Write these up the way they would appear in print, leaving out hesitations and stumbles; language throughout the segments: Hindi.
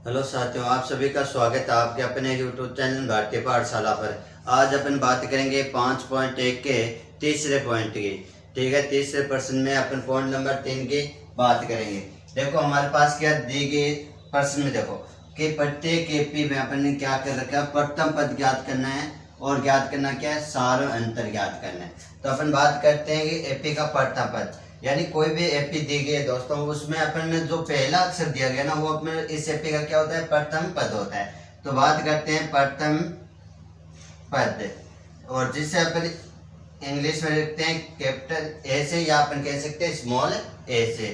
हेलो साथियों, आप सभी का स्वागत है आपके अपने यूट्यूब चैनल भारतीय पाठशाला पर। आज अपन बात करेंगे 5.1 के तीसरे पॉइंट की। ठीक है, तीसरे प्रश्न में अपन पॉइंट नंबर 3 की बात करेंगे। देखो हमारे पास क्या दी गई प्रश्न में, देखो कि प्रत्येक एपी में अपन ने क्या कर रखा है, प्रथम पद ज्ञात करना है और ज्ञात करना क्या है, सार और अंतर ज्ञात करना है। तो अपन बात करते हैं कि एपी का प्रथम पद, यानी कोई भी एपी दी गई है दोस्तों, उसमें अपन ने जो पहला अक्षर दिया गया ना वो अपने इस एपी का क्या होता है, प्रथम पद होता है। तो बात करते हैं प्रथम पद, और जिसे अपन इंग्लिश में लिखते हैं कैपिटल ए से, या अपन कह सकते हैं स्मॉल ए से।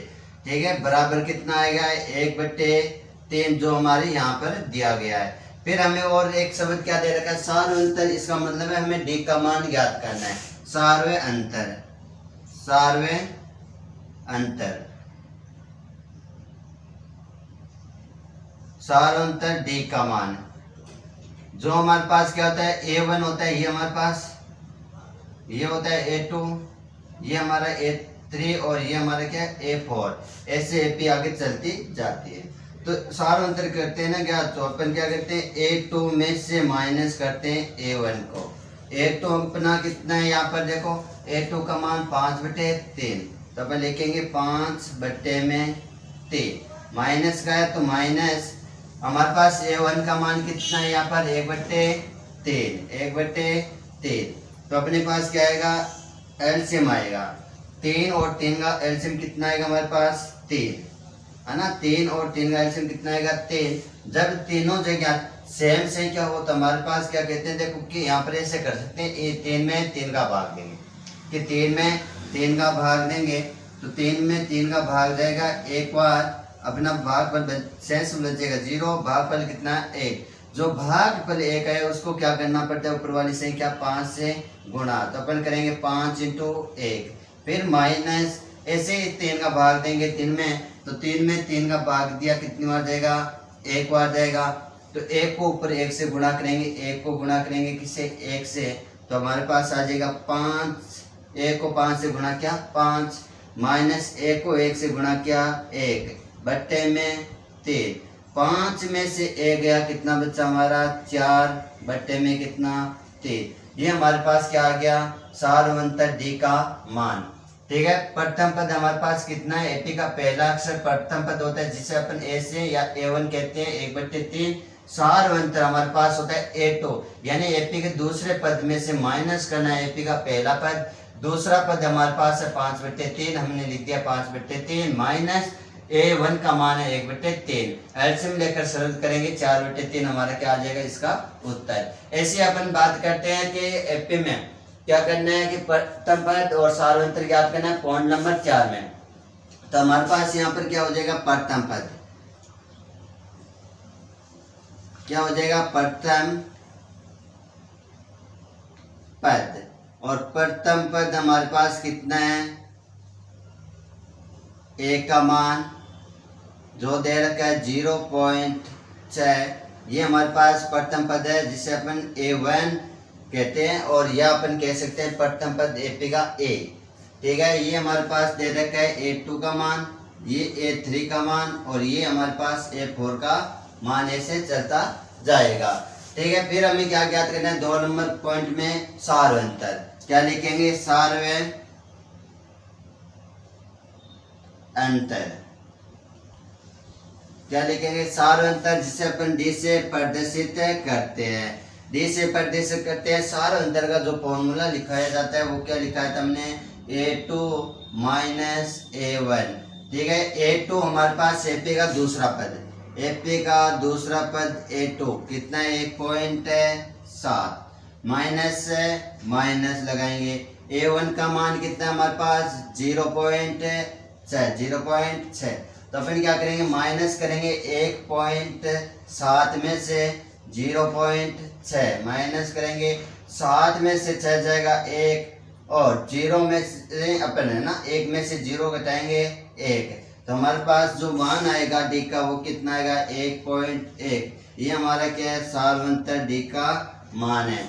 ठीक है, बराबर कितना आएगा, 1/3 जो हमारे यहाँ पर दिया गया है। फिर हमें और एक शब्द क्या दे रखा है, सार्व अंतर। इसका मतलब है हमें डी का मान ज्ञात करना है। सार्व अंतर, सार्व अंतर, सार अंतर डी का मान, जो हमारे पास क्या होता है, A1 होता है, ये हमारे पास ये होता है A2, ये हमारा A3 और ये हमारा क्या है A4। ऐसे एपी आगे चलती जाती है। तो सार अंतर करते हैं ना क्या, तो अपन क्या करते हैं, A2 में से माइनस करते हैं A1 को। A2 अपना कितना है, यहाँ पर देखो A2 का मान 5/3, तो अपन लिखेंगे 5/3। माइनस का है तो माइनस, हमारे पास A1 का मान कितना है, यहाँ पर 1/3। तो अपने पास क्या आएगा, एलसीएम आएगा 3 और 3 का एलसीएम कितना आएगा हमारे पास 3, है ना। 3 और 3 का एलसीएम कितना आएगा 3। जब तीनों जगह सेम से क्या हो तो हमारे पास क्या कहते हैं, देखो कि यहाँ पर ऐसे कर सकते हैं, ये 3 में 3 का भाग देंगे, कि 3 में 3 का भाग देंगे तो 3 में 3 का भाग जाएगा, एक बार अपना भागफल शेष बचेगा 0, भागफल कितना है 1। जो भागफल 1 है उसको क्या करना पड़ता है, ऊपर वाली संख्या 5 से गुणा, तो अपन करेंगे 5 × 1। फिर माइनस, ऐसे ही 3 का भाग देंगे 3 में, तो 3 में 3 का भाग दिया, कितनी बार जाएगा, एक बार जाएगा। तो 1 को ऊपर 1 से गुणा करेंगे, 1 को गुणा करेंगे किससे, 1 से, तो हमारे पास आ जाएगा 5। 1 को 5 से गुणा किया 5, माइनस 1 को 1 से गुणा किया 1/3। 5 में से 1 गया, कितना बच्चा हमारा 4/में कितना 3। ये हमारे पास क्या आ गया, सार्व अंतर डी का मान। ठीक है, प्रथम पद हमारे पास कितना है, एपी का पहला अक्षर प्रथम पद होता है, जिसे अपन ए से या A1 कहते हैं, 1/3। सार्व अंतर हमारे पास होता है A2, यानी एपी के दूसरे पद में से माइनस करना है एपी का पहला पद। दूसरा पद हमारे पास है 5/3, हमने लिख दिया 5/3, माइनस A1 का मान है 1/3। एलसीएम लेकर सरल करेंगे, 4/3 हमारा क्या आ जाएगा इसका उत्तर। ऐसे अपन बात करते हैं कि एपी में क्या करना है, कि प्रथम पद और सार्व अंतर ज्ञात करना है पॉइंट नंबर 4 में। तो हमारे पास यहाँ पर क्या हो जाएगा, प्रथम पद क्या हो जाएगा, प्रथम पद, और प्रथम पद हमारे पास कितना है, ए का मान जो दे रखा है 0.6, ये हमारे पास प्रथम पद है, जिसे अपन A1 कहते हैं, और यह अपन कह सकते हैं प्रथम पद एपी का ए। ठीक है, ये हमारे पास दे रखा है A2 का मान, ये A3 का मान, और ये हमारे पास A4 का मान, ऐसे चलता जाएगा। ठीक है, फिर हमें क्या ज्ञात करना है, 2 नंबर पॉइंट में सार्व अंतर। क्या लिखेंगे, सार्व अंतर, क्या लिखेंगे, सार्व अंतर, जिसे अपन डी से प्रदर्शित करते हैं। डी से प्रदर्शित करते हैं, सार्व अंतर का जो फॉर्मूला लिखाया जाता है वो क्या लिखा है हमने, A2 - A1। ठीक है, A2 हमारे पास एपी का दूसरा पद, एपी का दूसरा पद A2 कितना है, 1.7, माइनस से माइनस लगाएंगे। A1 का मान कितना है हमारे पास, 0.6, तो अपन क्या करेंगे, माइनस करेंगे 1.7 में से 0.6, माइनस करेंगे 7 में से 6 जाएगा 1, और 0 में से अपन है ना 1 में से 0 घटाएंगे 1, तो हमारे पास जो मान आएगा डी का वो कितना आएगा, 1.1। ये हमारा क्या है, सार्व अंतर डी का मान है।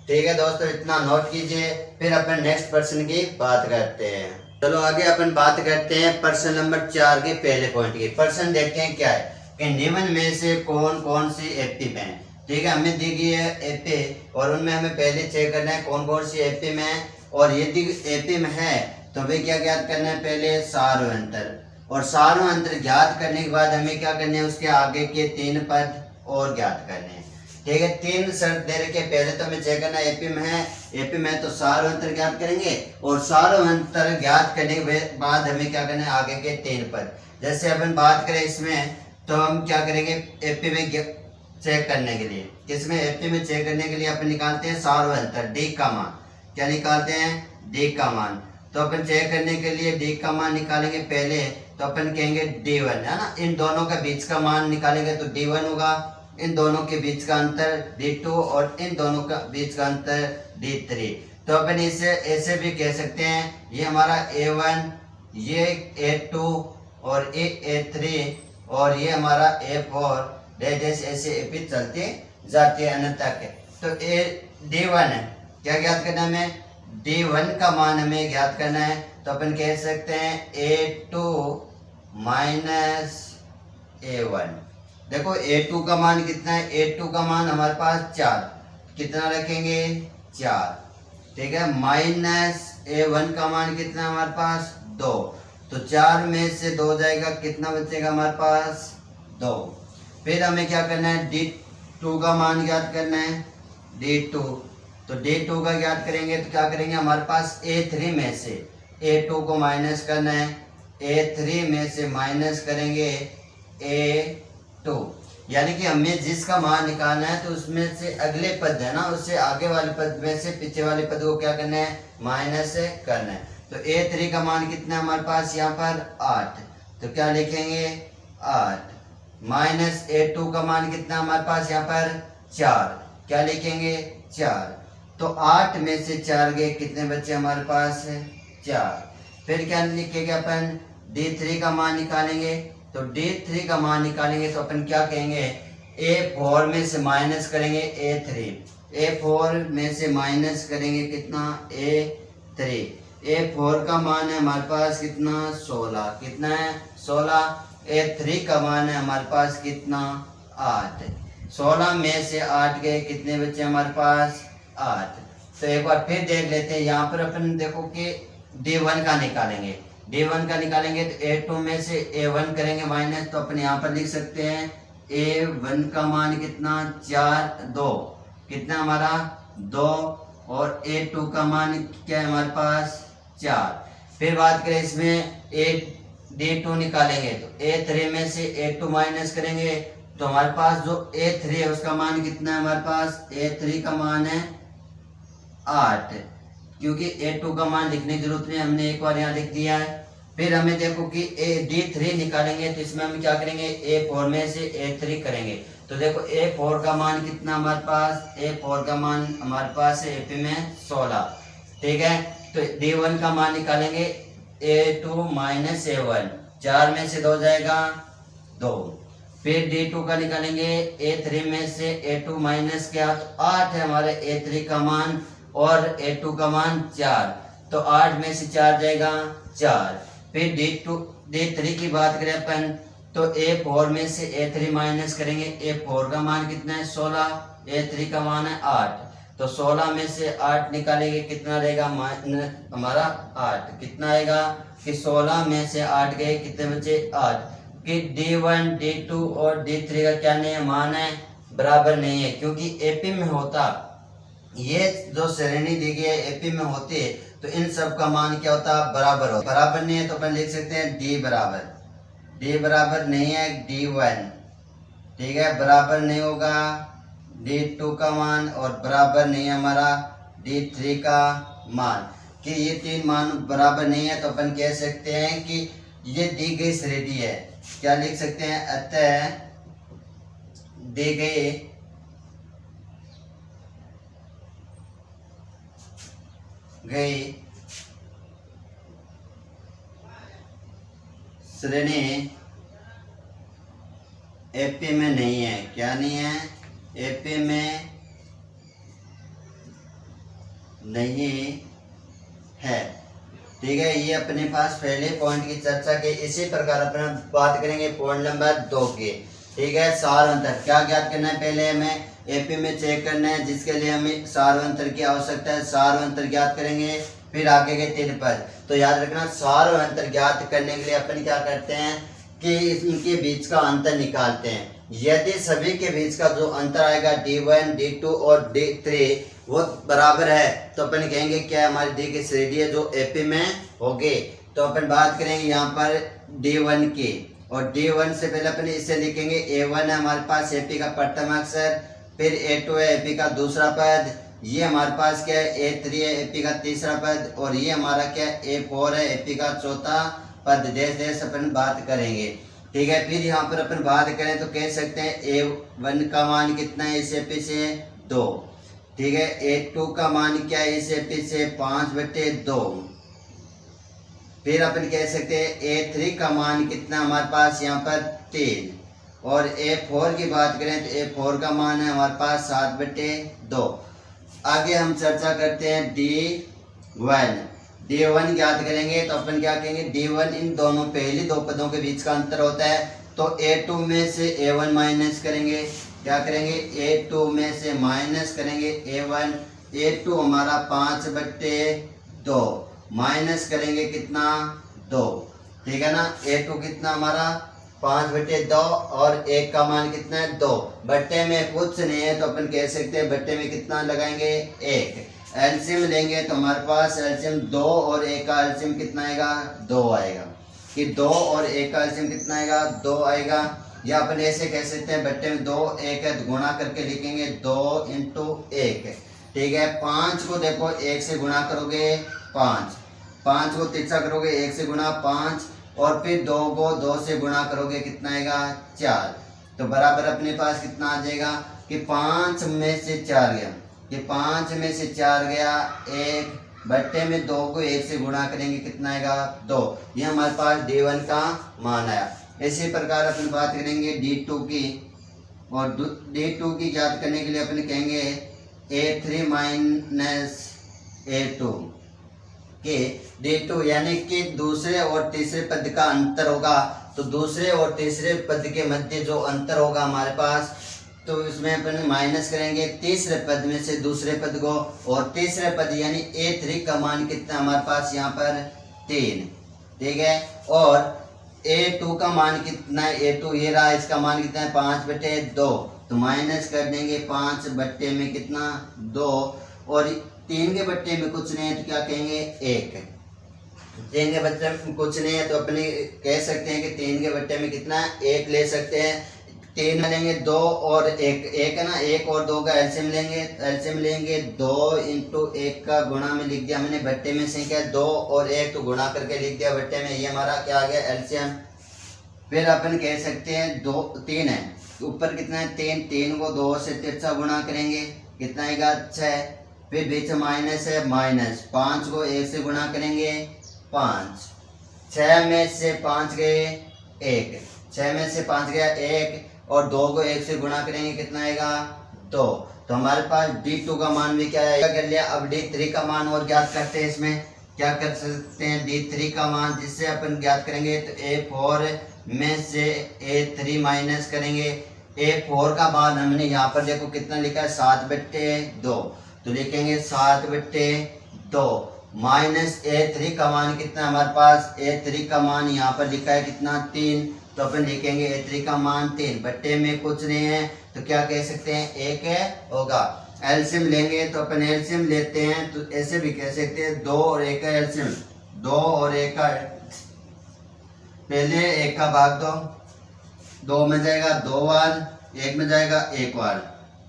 ठीक है दोस्तों, इतना नोट कीजिए, फिर अपन नेक्स्ट प्रश्न की बात करते हैं। चलो आगे अपन बात करते हैं प्रश्न नंबर 4 के पहले पॉइंट की। प्रश्न देखते हैं क्या है। कि निम्न में से कौन कौन सी एपी है। ठीक है, हमें दी गई है एपी और उनमें हमें पहले चेक करना है कौन कौन सी एपी में है, और यदि एपी में है तो भाई क्या ज्ञात करना है, पहले सारों अंतर, और सारों अंतर ज्ञात करने के बाद हमें क्या करना है, उसके आगे के 3 पद और ज्ञात करने हैं। ठीक है, 3 शर्त दे रखे, पहले तो हमें चेक करना है एपी में है, एपी में तो सारों अंतर ज्ञात करेंगे, और सारों अंतर ज्ञात करने के बाद हमें क्या करना है, आगे के 3 पद। जैसे अपन बात करें इसमें तो हम क्या करेंगे, एपी में चेक करने के लिए, किसमें, एपी में चेक करने के लिए अपन निकालते हैं सारों अंतर, डी का मान। क्या निकालते हैं, डी का मान। तो अपन चेक करने के लिए डी का मान निकालेंगे पहले, तो अपन कहेंगे D1 है ना, इन दोनों का बीच का मान निकालेंगे तो D1 होगा, इन दोनों के बीच का अंतर D2 और इन दोनों का बीच का अंतर D3। तो अपन इसे ऐसे भी कह सकते हैं, ये हमारा A1, ये A2 और ये A3 और ये हमारा A4, ऐसे एपी चलते जाते हैं अनंत तक। तो D1 है, क्या ज्ञात करना है हमें, D1 का मान हमें ज्ञात करना है। तो अपन कह सकते हैं A2 माइनस A1। देखो A2 का मान कितना है, A2 का मान हमारे पास 4, कितना रखेंगे, 4। ठीक है, माइनस A1 का मान कितना है हमारे पास, 2। तो 4 में से 2 जाएगा, कितना बचेगा हमारे पास, 2। फिर हमें क्या करना है, D2 का मान ज्ञात करना है, D2। तो D2 का ज्ञात करेंगे तो क्या करेंगे, हमारे पास A3 में से A2 को माइनस करना है, A3 में से माइनस करेंगे A2, यानी कि हमें जिसका मान निकालना है तो उसमें से अगले पद है ना, उससे आगे वाले पद में से पीछे वाले पद को क्या करना है, माइनस करना है। तो A3 का मान कितना है हमारे पास यहाँ पर, 8। तो क्या लिखेंगे, 8 माइनस A2 का मान कितना हमारे पास यहाँ पर, 4। क्या लिखेंगे, 4। तो 8 में से 4 गए, कितने बच्चे हमारे पास, 4। फिर क्या लिखेंगे अपन, D3 का मान निकालेंगे। तो D3 का मान निकालेंगे तो अपन क्या कहेंगे, A4 में से माइनस करेंगे A3, A4 में से माइनस करेंगे कितना, A3। A4 का मान है हमारे पास कितना, 16, कितना है, 16। A3 का मान है हमारे पास कितना, 8। 16 में से 8 गए, कितने बच्चे हमारे पास, 8। तो एक बार फिर देख लेते हैं, यहाँ पर अपन देखो कि D1 का निकालेंगे, D1 का निकालेंगे तो A2 में से A1 करेंगे माइनस, तो अपन यहाँ पर लिख सकते हैं A1 का मान कितना, 4, 2, कितना हमारा, 2, और A2 का मान क्या है हमारे पास, 4। फिर बात करें इसमें D2 निकालेंगे तो A3 में से A2 माइनस करेंगे तो हमारे पास जो A3 है उसका मान कितना है हमारे पास, A3 का मान है 8, क्योंकि A2 का मान लिखने की जरूरत नहीं, हमने एक बार यहाँ लिख दिया है। फिर हमें देखो कि D3 निकालेंगे तो इसमें हम क्या करेंगे, A4 में से A3 करेंगे। तो देखो A4 का मान कितना हमारे पास, A4 का मान हमारे पास है AP में 16। ठीक है, तो D1 का मान निकालेंगे A2 माइनस A1, 4 में से 2 जाएगा, 2। फिर D2 का निकालेंगे A3 में से A2 माइनस क्या, तो 8 है हमारे A3 का मान और A2 का मान 4, तो 8 में से 4 जाएगा, 4। फिर D3 की बात करें अपन तो A4 में से A3 माइनस करेंगे, A4 का मान कितना है, 16, A3 का मान है 8, तो 16 में से 8 निकालेंगे, कितना रहेगा हमारा 8, कितना आएगा कि 16 में से 8 गए, कितने बचे, 8। कि D1, D2 और D3 का क्या नहीं है, मान है बराबर नहीं है, क्योंकि AP में होता, ये जो श्रेणी दी गई है AP में होती है तो इन सब का मान क्या होता, बराबर होता। बराबर नहीं है तो अपन लिख सकते हैं D बराबर, D बराबर नहीं है D1। ठीक है, बराबर नहीं होगा D2 का मान और बराबर नहीं है हमारा D3 का मान, कि ये 3 मान बराबर नहीं है। तो अपन कह सकते हैं कि ये दी गई श्रेणी है, क्या लिख सकते हैं, अतः दी गई श्रेणी AP में नहीं है, क्या नहीं है, AP में नहीं है। ठीक है, ये अपने पास पहले पॉइंट की चर्चा के। इसी प्रकार अपना बात करेंगे पॉइंट नंबर 2 की। ठीक है। सारवंतर क्या ज्ञात करना है, पहले हमें एपी में चेक करना है, जिसके लिए हमें सारवंतर की आवश्यकता है। सारवंतर ज्ञात करेंगे, फिर आगे के 3 पद। तो याद रखना, सारवंतर ज्ञात करने के लिए अपन क्या करते हैं कि इनके बीच का अंतर निकालते हैं। यदि सभी के बीच का जो अंतर आएगा D1, D2 और D3 वो बराबर है, तो अपन कहेंगे क्या हमारी दी की श्रेणी है जो एपी में होगी। तो अपन बात करेंगे यहाँ पर D1 की, और D1 से पहले अपन इसे लिखेंगे A1 है हमारे पास एपी का प्रथम अक्षर, फिर A2 है एपी का दूसरा पद, ये हमारे पास क्या है A3 है एपी का तीसरा पद, और ये हमारा क्या है A4 है एपी का चौथा पद। जैसे अपन बात करेंगे, ठीक है। फिर यहाँ पर अपन बात करें तो कह सकते हैं A1 का मान कितना है इस एपी से 2, ठीक है। A2 का मान क्या है इस एपी से 5/2। फिर अपन कह सकते हैं A3 का मान कितना हमारे पास यहाँ पर 3, और A4 की बात करें तो A4 का मान है हमारे पास 7/2। आगे हम चर्चा करते हैं D1 ज्ञात करेंगे, तो अपन क्या कहेंगे D1 इन दोनों पहली दो पदों के बीच का अंतर होता है। तो A2 में से A1 माइनस करेंगे, क्या करेंगे A2 में से माइनस करेंगे A1। A2 हमारा 5/2 माइनस करेंगे कितना 2, ठीक है ना। A2 कितना हमारा 5/2 और 1 का मान कितना है 2। बट्टे में कुछ नहीं है तो अपन कह सकते हैं बट्टे में कितना लगाएंगे 1। एलसीएम लेंगे तो हमारे पास एलसीएम 2 और 1 का एलसीएम कितना आएगा 2 आएगा, कि 2 और 1 का एलसीएम कितना आएगा 2 आएगा। या अपन ऐसे कह सकते हैं बट्टे में 2 1 है तो गुणा करके लिखेंगे 2 × 1, ठीक है। 5 को देखो 1 से गुणा करोगे 5 को तिरछा करोगे 1 से गुणा 5, और फिर 2 को 2 से गुणा करोगे कितना आएगा 4। तो बराबर अपने पास कितना आ जाएगा कि 5 में से 4 गया, कि 5 में से 4 गया 1, बट्टे में 2 को 1 से गुणा करेंगे कितना आएगा 2। ये हमारे पास D1 का मान आया। इसी प्रकार अपन बात करेंगे D2 की, और D2 की ज्ञात करने के लिए अपन कहेंगे A3 माइनस A2 के D2, यानी कि दूसरे और तीसरे पद का अंतर होगा। तो दूसरे और तीसरे पद के मध्य जो अंतर होगा हमारे पास, तो इसमें अपन माइनस करेंगे तीसरे पद में से दूसरे पद को, और तीसरे पद यानी A3 का मान कितना हमारे पास यहाँ पर 3, ठीक है। और A2 का मान कितना है, A2 ये रहा, इसका मान कितना है 5/2, तो माइनस कर देंगे 5 में कितना 2, और 3 के बट्टे में कुछ नहीं है तो क्या कहेंगे 1। 3 के बट्टे में कुछ नहीं है तो अपने कह सकते हैं कि 3 के बट्टे में कितना 1 ले सकते हैं। 3 लेंगे 2 और 1 है ना, 1 और 2 का एलसीएम लेंगे 2 × 1 का गुणा में लिख दिया मैंने, बट्टे में से क्या 2 और 1 तो गुणा करके लिख दिया बट्टे में, ये हमारा क्या आ गया एलसीएम। फिर अपन कह सकते हैं 3 है, ऊपर कितना है 3 को 2 से तिरछा गुणा करेंगे कितना आएगा 6, फिर बीच माइनस है माइनस, 5 को 1 से गुणा करेंगे 5, 6 में से 5 गए 1, 6 में से 5 गया 1, और 2 को 1 से गुणा करेंगे कितना आएगा 2। तो हमारे पास D2 का मान भी क्या आएगा कर लिया। अब D3 का मान और ज्ञात करते हैं। इसमें क्या कर सकते हैं D3 का मान, जिससे अपन ज्ञात करेंगे तो A4 में से A3 माइनस करेंगे। A4 का मान हमने यहाँ पर देखो कितना लिखा है 7/2, तो लिखेंगे 7/2 माइनस A3 का मान कितना हमारे पास, A3 का मान यहाँ पर लिखा है कितना 3, तो अपन लिखेंगे A3 का मान 3, बट्टे में कुछ नहीं है तो क्या कह सकते हैं 1 है होगा। एलसीएम लेंगे तो अपन एलसीएम लेते हैं तो ऐसे भी कह सकते हैं 2 और 1 का एलसीएम, 2 और 1 का, पहले 1 का भाग 2 में जाएगा 2 बार, 1 में जाएगा 1 बार,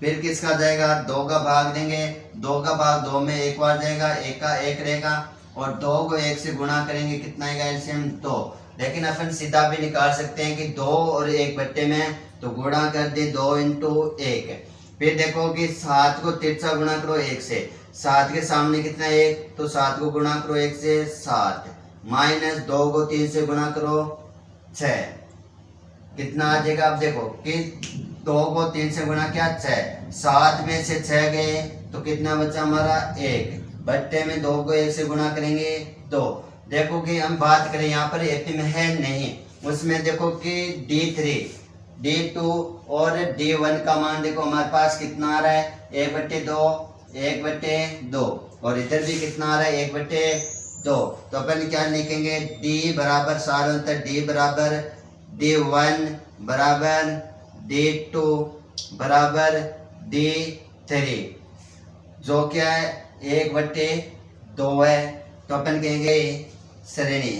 फिर किसका जाएगा 2 का भाग देंगे, 2 का भाग 2 में 1 बार जाएगा, 1 का 1 रहेगा, और 2 को 1 से गुणा करेंगे कितना आएगा एलसीएम 2। लेकिन अपन सीधा भी निकाल सकते हैं कि 2 और 1 बट्टे में, तो गुणा कर दे 2 × 1। फिर देखो कि 7 को तिरछा गुणा करो 1 से, 7 के सामने कितना 1, तो 7 को गुणा करो 1 से 7, माइनस 2 को 3 से गुणा करो 6, कितना आ जाएगा। अब देखो कि 2 को 3 से गुणा किया 6, 7 में से 6 गए तो कितना बचा हमारा 1, बट्टे में 2 को 1 से गुणा करेंगे 2। देखो कि हम बात करें यहाँ पर एपी में है नहीं, उसमें देखो कि D2 और D1 का मान देखो हमारे पास कितना आ रहा है 1/2 1/2 और इधर भी कितना आ रहा है 1/2। तो अपन क्या लिखेंगे D बराबर सार अंतर D बराबर D1 बराबर D2 बराबर D3 जो क्या है 1/2 है। तो अपन कहेंगे श्रेणी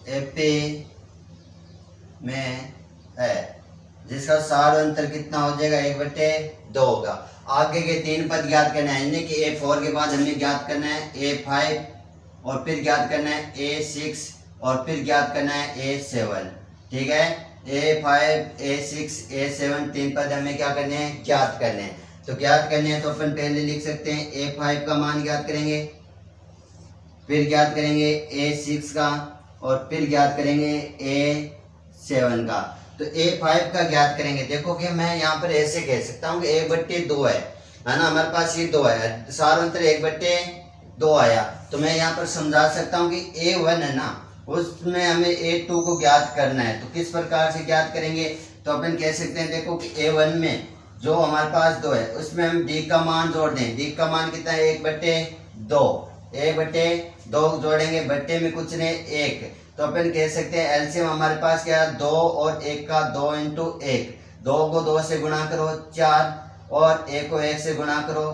एपी में है जिसका सार अंतर कितना हो जाएगा 1/2 होगा। आगे के 3 पद ज्ञात करना है यानी कि A4 के बाद हमें ज्ञात करना है A5 और फिर ज्ञात करना है A6 और फिर ज्ञात करना है A7। ठीक है A5 A6 A7 3 पद हमें क्या करने हैं ज्ञात करने हैं। तो ज्ञात करने हैं तो अपन पहले लिख सकते हैं A5 का मान ज्ञात करेंगे फिर ज्ञात करेंगे A6 का और फिर ज्ञात करेंगे A7 का। तो A5 का ज्ञात करेंगे देखो कि मैं यहाँ पर ऐसे कह सकता हूँ कि 1/2 है ना हमारे पास ये 2 है सार अंतर 1/2 आया। तो मैं यहाँ पर समझा सकता हूँ कि A1 है ना उसमें हमें A2 को ज्ञात करना है। तो किस प्रकार से ज्ञात करेंगे तो अपन कह सकते हैं देखो कि A1 में जो हमारे पास 2 है उसमें हम D का मान जोड़ दें। D का मान कितना है 1/2 1/2 जोड़ेंगे बट्टे में कुछ नहीं 1। तो अपन कह सकते हैं एलसीएम हमारे पास क्या है 2 और 1 का 2 × 1 2 को 2 से गुणा करो 4 और 1 को 1 से गुणा करो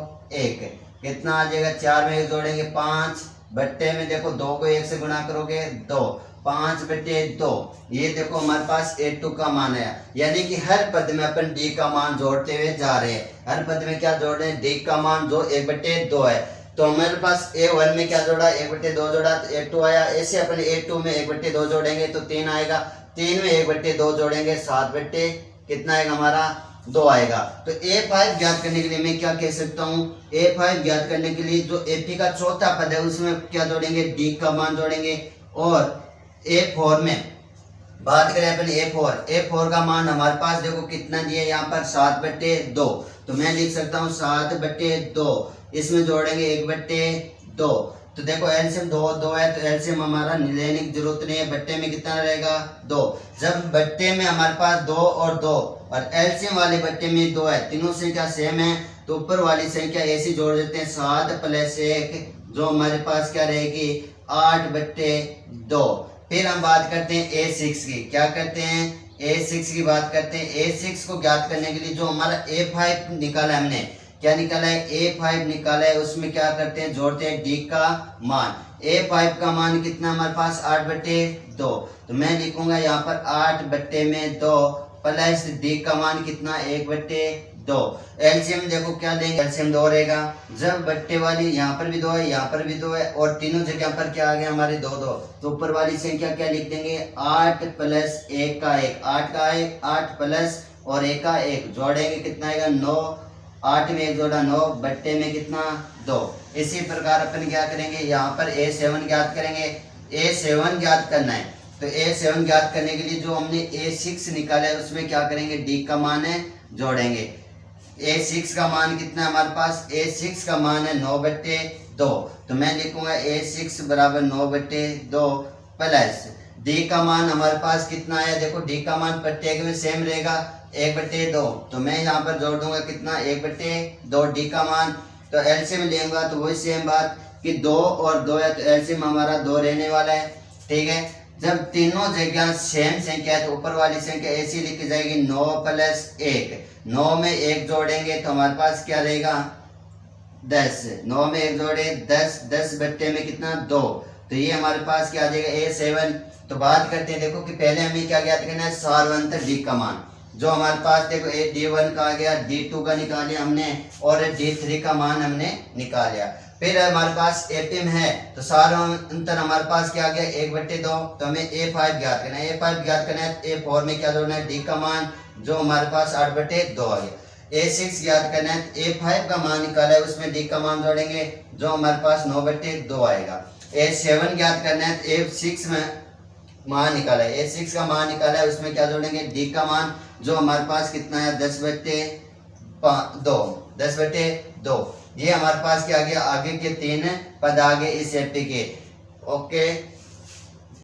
1 कितना आ जाएगा 4 में 1 जोड़ेंगे 5 बट्टे में देखो 2 को 1 से गुणा करोगे 2 5/2 ये देखो हमारे पास A2 का मान है। यानी कि हर पद में अपन D का मान जोड़ते हुए जा रहे हैं। हर पद में क्या जोड़ रहे हैं D का मान जो 1/2 है। तो हमारे पास A1 में क्या जोड़ा 1/2 जोड़ा तो A2 आया। ऐसे अपन A2 में 1/2 जोड़ेंगे तो 3 आएगा 3 में 1/2 जोड़ेंगे 7 कितना आएगा हमारा 2 आएगा। तो A5 ज्ञात करने के लिए मैं क्या कह सकता हूँ A5 ज्ञात करने के लिए जो AP का चौथा पद है उसमें क्या जोड़ेंगे D का मान जोड़ेंगे। और A4 में बात करें अपन A4 का मान हमारे पास देखो कितना दिया यहाँ पर 7/2। तो मैं लिख सकता हूँ 7/2 इसमें जोड़ेंगे 1/2। तो देखो एलसीएम 2 है तो एलसीएम हमारा लेने की जरूरत नहीं है बट्टे में कितना रहेगा 2। जब बट्टे में हमारे पास 2 और 2 और एलसीएम वाले बट्टे में 2 है तीनों संख्या सेम है तो ऊपर वाली संख्या ऐसी जोड़ देते हैं 7 + 1 जो हमारे पास क्या रहेगी 8/2। फिर हम बात करते हैं A6 की। क्या करते हैं A6 की बात करते हैं। A6 को ज्ञात करने के लिए जो हमारा A5 निकाला हमने क्या निकाला है A5 निकाला है उसमें क्या करते हैं जोड़ते हैं D का मान। A5 का मान कितना हमारे पास 8/2। तो मैं लिखूंगा यहाँ पर 8/2 प्लस D का मान कितना 1/2। एलसीएम देखो क्या लेंगे एलसीएम 2 रहेगा। जब बट्टे वाली यहाँ पर भी 2 है यहाँ पर भी 2 है और तीनों जगह पर क्या आ गया हमारे 2 तो ऊपर वाली संख्या क्या लिख देंगे 8 + 1 का 1 8 का 1 8 प्लस और 1 का 1 जोड़ेंगे कितना आएगा 9 8 में 1 जोड़ा 9 बट्टे में कितना 2। इसी प्रकार अपन क्या करेंगे यहाँ पर A7 ज्ञात करेंगे। A7 ज्ञात करना है तो A7 ज्ञात करने के लिए जो हमने A6 निकाला है उसमें क्या करेंगे D का मान है जोड़ेंगे। A6 का मान कितना है हमारे पास A6 का मान है 9/2। तो मैं लिखूंगा A6 बराबर 9/2 प्लस D का मान हमारे पास कितना है देखो D का मान प्रत्येक में सेम रहेगा 1/2। तो मैं यहाँ पर जोड़ दूंगा कितना 1/2 D का मान। तो एलसीएम लेंगे तो वही सेम बात कि 2 और 2 है तो एलसीएम हमारा 2 रहने वाला है। ठीक है जब तीनों जगह सेम संख्या है तो ऊपर वाली संख्या ऐसी लिखी जाएगी 9 + 1 9 में 1 जोड़ेंगे तो हमारे पास क्या रहेगा 10 9 में 1 जोड़े 10 10 बट्टे में कितना 2। तो ये हमारे पास क्या आ जाएगा A7। तो बात करते हैं देखो कि पहले हमें क्या ज्ञात करना है सार्वंतर D का मान जो हमारे पास देखो D1 का आ गया D2 का निकाल लिया हमने और D3 का मान हमने निकाल लिया। फिर हमारे पास AP में है तो सार्वंतर हमारे पास क्या आ गया 1/2। तो हमें A5 ज्ञात करना है A5 ज्ञात करना है A4 में क्या जोड़ना है D का मान जो हमारे पास 8/2 आ गया। A6 ज्ञात करना है A5 का मान निकाला है उसमें D का मान जोड़ेंगे जो हमारे पास 9/2 आएगा। A7 ज्ञात करना है A6 में मान निकाला है A6 का मान निकाला है उसमें क्या जोड़ेंगे D का मान जो हमारे पास कितना है 10/2 ये हमारे पास क्या आ गया आगे के 3 पद आगे इस एपी के। ओके